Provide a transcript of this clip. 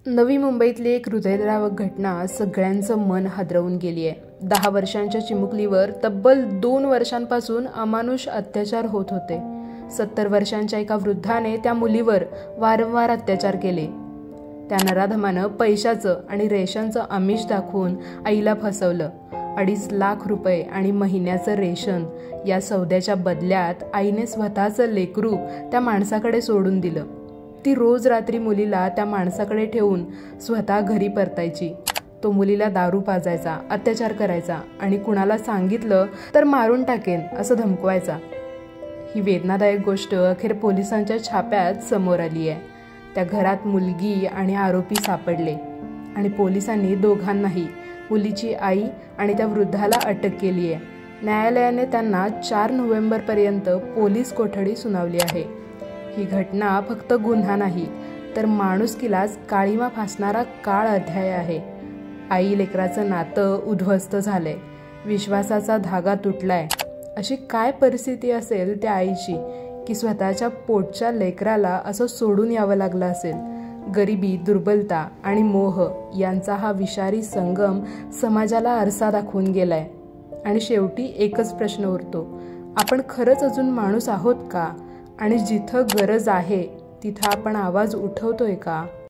नवी मुंबईतली एक हृदयद्रावक घटना सगळ्यांचं मन हादरवून गेली आहे। 10 वर्षांच्या चिमुकलीवर तब्बल 2 वर्षांपासून अमानुष अत्याचार होत होते। 70 वर्षांच्या एका वृद्धाने त्या मुलीवर वारंवार अत्याचार केले। त्या नराधमानं पैशाचं आणि रेशनचं आमिष दाखवून आईला फसवलं। 2.5 लाख रुपये आणि महिन्याचं रेशन या सौद्याच्या बदल्यात आईने स्वतःचं लेकरू त्या माणसाकडे सोडून दिलं। ती रोज रात्री मुलीला त्या माणसाकडे ठेवून स्वतः घरी परतायची। तो मुलीला दारू पाजायचा, अत्याचार करायचा आणि कुणाला सांगितलं तर मारून टाकेन असं धमकवायचा। ही वेदनादायक गोष्ट अखेर पोलिसांच्या छाप्यात समोर आली आहे। त्या घरात मुलगी आणि आरोपी सापडले आणि पोलिसांनी दोघांनाही, मुलीची आई आणि त्या वृद्धाला अटक केली आहे। न्यायालयाने त्यांना 4 नोव्हेंबरपर्यंत पोलीस कोठडी सुनावली आहे। ही घटना फक्त गुन्हा नाही तर माणुसकीलाच काळिमा फासणारा काळ अध्याय आहे। आई लेकराचं नातं उद्ध्वस्त झालंय, विश्वासाचा धागा तुटलाय। अशी काय परिस्थिती असेल त्या आईची की स्वतःच्या पोटच्या लेकराला असं सोडून यावं लागलं असेल। गरिबी, दुर्बलता आणि मोह यांचा हा विषारी संगम समाजाला आरसा दाखवून गेलाय। आणि शेवटी एकच प्रश्न उरतो, आपण खरंच अजून माणूस आहोत का? आणि जिथं गरज आहे तिथं आपण आवाज उठवतोय का?